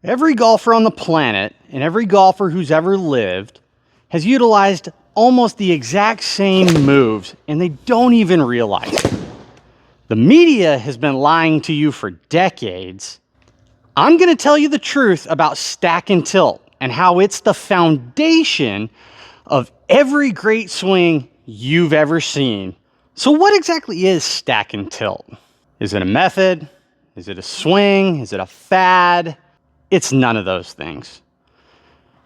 Every golfer on the planet and every golfer who's ever lived has utilized almost the exact same moves, and they don't even realize it. The media has been lying to you for decades. I'm going to tell you the truth about stack and tilt and how it's the foundation of every great swing you've ever seen. So what exactly is stack and tilt? Is it a method? Is it a swing? Is it a fad? It's none of those things.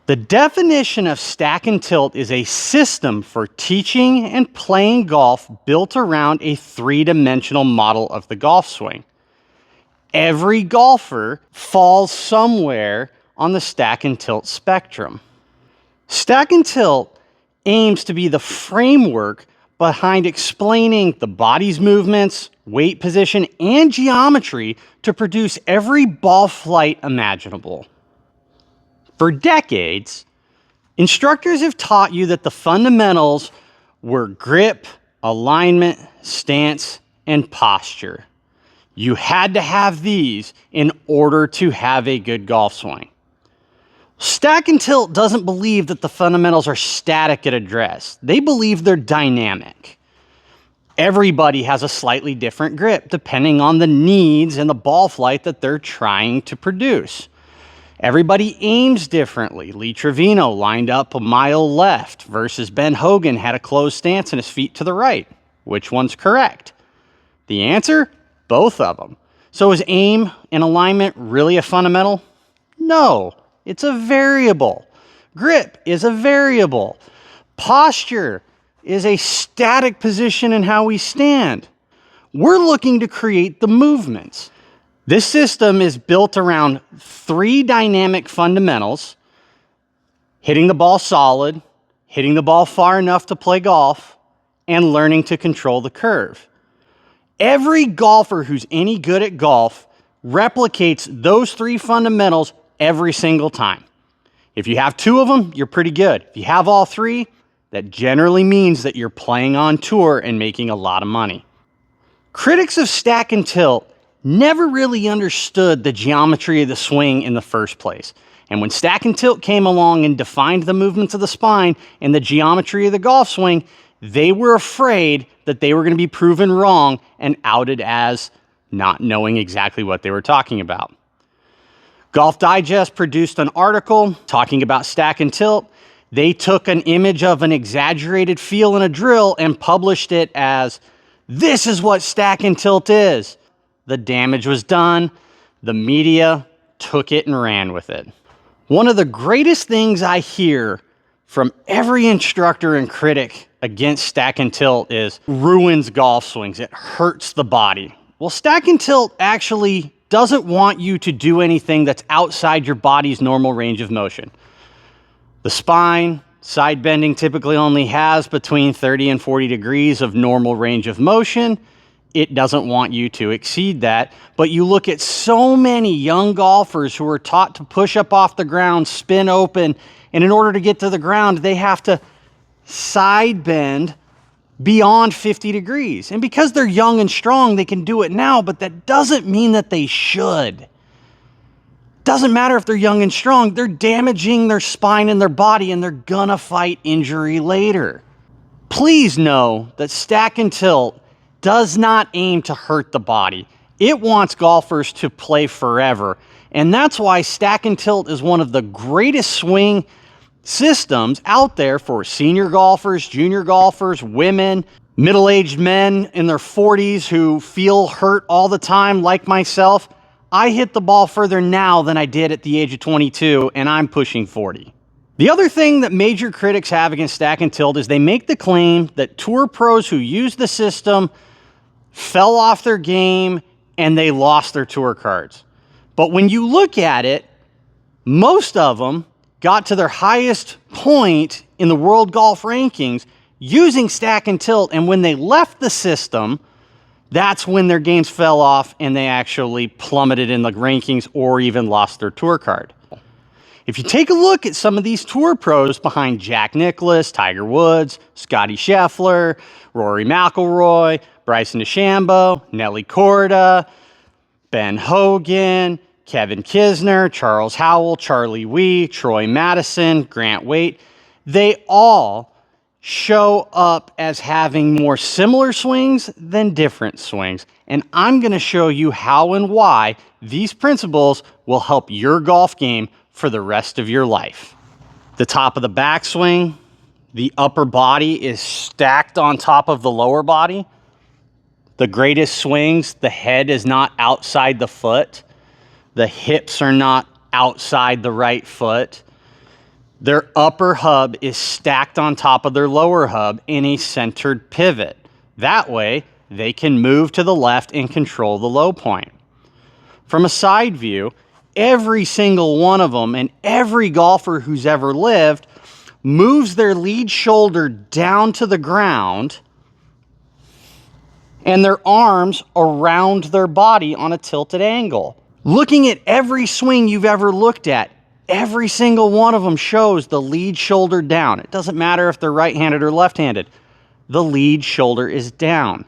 The definition of stack and tilt is a system for teaching and playing golf built around a three-dimensional model of the golf swing. Every golfer falls somewhere on the stack and tilt spectrum. Stack and tilt aims to be the framework behind explaining the body's movements, weight position, and geometry to produce every ball flight imaginable. For decades, instructors have taught you that the fundamentals were grip, alignment, stance, and posture. You had to have these in order to have a good golf swing. Stack and tilt doesn't believe that the fundamentals are static at address. They believe they're dynamic. Everybody has a slightly different grip depending on the needs and the ball flight that they're trying to produce. Everybody aims differently. Lee Trevino lined up a mile left versus Ben Hogan had a closed stance and his feet to the right. Which one's correct? The answer? Both of them. So is aim and alignment really a fundamental? No. It's a variable. Grip is a variable. Posture is a static position in how we stand. We're looking to create the movements. This system is built around three dynamic fundamentals: hitting the ball solid, hitting the ball far enough to play golf, and learning to control the curve. Every golfer who's any good at golf replicates those three fundamentals every single time. If you have two of them, you're pretty good. If you have all three, that generally means that you're playing on tour and making a lot of money. Critics of stack and tilt never really understood the geometry of the swing in the first place. And when stack and tilt came along and defined the movements of the spine and the geometry of the golf swing, they were afraid that they were going to be proven wrong and outed as not knowing exactly what they were talking about. Golf Digest produced an article talking about stack and tilt. They took an image of an exaggerated feel in a drill and published it as, "This is what stack and tilt is." The damage was done. The media took it and ran with it. One of the greatest things I hear from every instructor and critic against stack and tilt is ruins golf swings. It hurts the body. Well, stack and tilt actually doesn't want you to do anything that's outside your body's normal range of motion. The spine, side bending typically only has between 30 and 40 degrees of normal range of motion. It doesn't want you to exceed that. But you look at so many young golfers who are taught to push up off the ground, spin open, and in order to get to the ground, they have to side bend beyond 50 degrees. And because they're young and strong, they can do it now, but that doesn't mean that they should. Doesn't matter if they're young and strong, they're damaging their spine and their body, and they're gonna fight injury later. Please know that stack and tilt does not aim to hurt the body. It wants golfers to play forever. And that's why stack and tilt is one of the greatest swing systems out there for senior golfers, junior golfers, women, middle-aged men in their 40s who feel hurt all the time, like myself. I hit the ball further now than I did at the age of 22, and I'm pushing 40. The other thing that major critics have against stack and tilt is they make the claim that tour pros who use the system fell off their game and they lost their tour cards. But when you look at it, most of them got to their highest point in the world golf rankings using stack and tilt, and when they left the system, that's when their games fell off and they actually plummeted in the rankings or even lost their tour card. If you take a look at some of these tour pros behind Jack Nicklaus, Tiger Woods, Scotty Scheffler, Rory McIlroy, Bryson DeChambeau, Nelly, Ben Hogan, Kevin Kisner, Charles Howell, Charlie Wee, Troy Madison, Grant Waite, they all show up as having more similar swings than different swings. And I'm going to show you how and why these principles will help your golf game for the rest of your life. The top of the backswing, the upper body is stacked on top of the lower body. The greatest swings, the head is not outside the foot. The hips are not outside the right foot. Their upper hub is stacked on top of their lower hub in a centered pivot. That way, they can move to the left and control the low point. From a side view, every single one of them and every golfer who's ever lived moves their lead shoulder down to the ground and their arms around their body on a tilted angle. Looking at every swing you've ever looked at, every single one of them shows the lead shoulder down. It doesn't matter if they're right-handed or left-handed. The lead shoulder is down.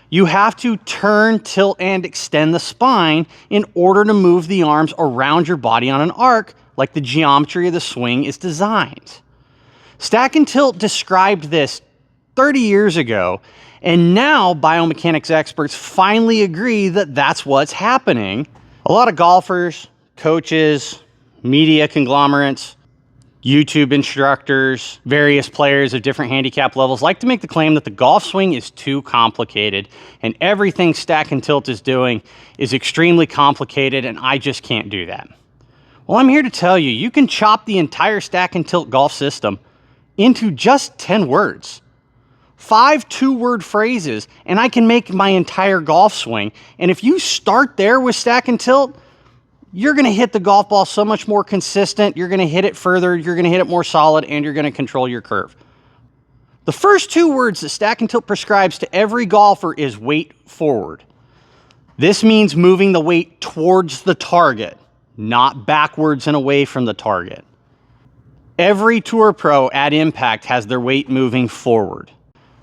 You have to turn, tilt, and extend the spine in order to move the arms around your body on an arc like the geometry of the swing is designed. Stack and Tilt described this 30 years ago, and now biomechanics experts finally agree that that's what's happening. A lot of golfers, coaches, media conglomerates, YouTube instructors, various players of different handicap levels like to make the claim that the golf swing is too complicated and everything Stack and Tilt is doing is extremely complicated and I just can't do that. Well, I'm here to tell you, you can chop the entire Stack and Tilt golf system into just 10 words. 5 two-word phrases, and I can make my entire golf swing. And if you start there with Stack and Tilt, you're going to hit the golf ball so much more consistent, you're going to hit it further, you're going to hit it more solid, and you're going to control your curve. The first 2 words that Stack and Tilt prescribes to every golfer is weight forward. This means moving the weight towards the target, not backwards and away from the target. Every tour pro at impact has their weight moving forward.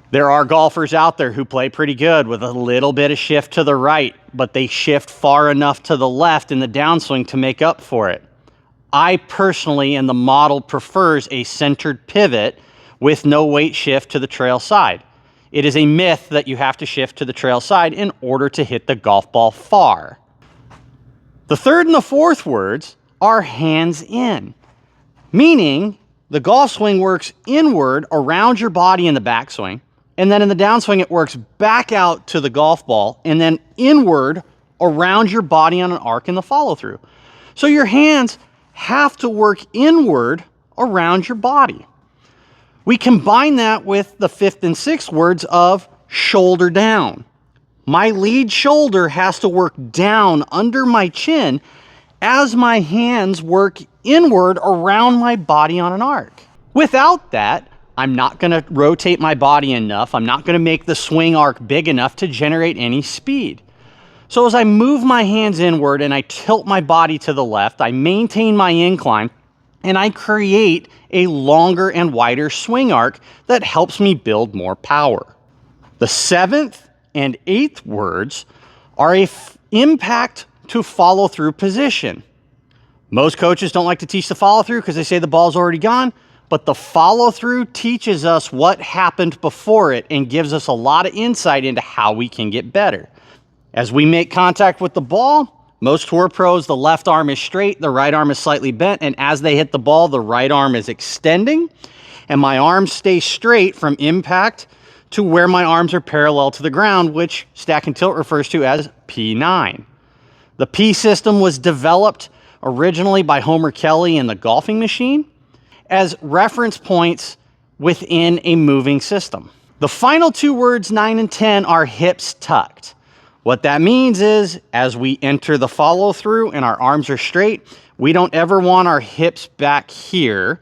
There are golfers out there who play pretty good with a little bit of shift to the right, but they shift far enough to the left in the downswing to make up for it. I personally, and the model, prefers a centered pivot with no weight shift to the trail side. It is a myth that you have to shift to the trail side in order to hit the golf ball far. The third and the fourth words are hands in, meaning the golf swing works inward around your body in the backswing, and then in the downswing, it works back out to the golf ball and then inward around your body on an arc in the follow-through. So your hands have to work inward around your body. We combine that with the 5th and 6th words of shoulder down. My lead shoulder has to work down under my chin as my hands work inward around my body on an arc. Without that, I'm not going to rotate my body enough. I'm not going to make the swing arc big enough to generate any speed. So as I move my hands inward and I tilt my body to the left, I maintain my incline and I create a longer and wider swing arc that helps me build more power. The 7th and 8th words are a impact to follow through position. Most coaches don't like to teach the follow through because they say the ball's already gone. But the follow-through teaches us what happened before it and gives us a lot of insight into how we can get better. As we make contact with the ball, most tour pros, the left arm is straight, the right arm is slightly bent, and as they hit the ball, the right arm is extending, and my arms stay straight from impact to where my arms are parallel to the ground, which Stack and Tilt refers to as P9. The P system was developed originally by Homer Kelly in the golfing machine as reference points within a moving system. The final 2 words, 9 and 10, are hips tucked. What that means is, as we enter the follow through and our arms are straight, we don't ever want our hips back here.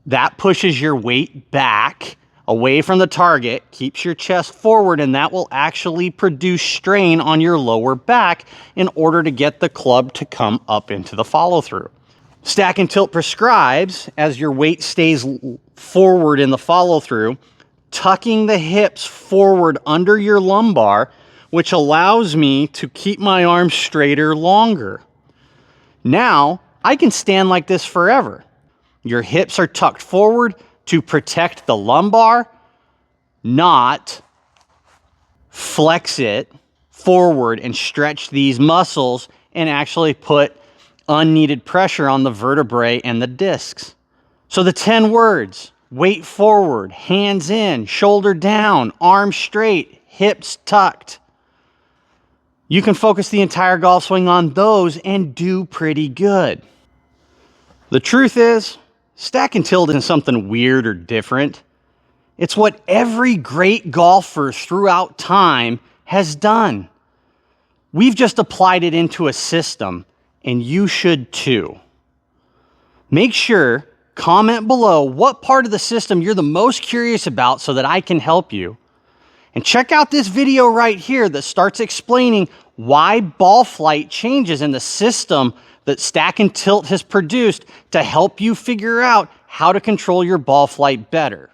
That pushes your weight back away from the target, keeps your chest forward, and that will actually produce strain on your lower back in order to get the club to come up into the follow through. Stack and Tilt prescribes, as your weight stays forward in the follow-through, tucking the hips forward under your lumbar, which allows me to keep my arms straighter longer. Now, I can stand like this forever. Your hips are tucked forward to protect the lumbar, not flex it forward and stretch these muscles and actually put unneeded pressure on the vertebrae and the discs. So the 10 words: weight forward, hands in, shoulder down, arms straight, hips tucked. You can focus the entire golf swing on those and do pretty good. The truth is, stack and tilt isn't something weird or different. It's what every great golfer throughout time has done. We've just applied it into a system, and you should too. Make sure, comment below what part of the system you're the most curious about so that I can help you. And check out this video right here that starts explaining why ball flight changes in the system that Stack and Tilt has produced to help you figure out how to control your ball flight better.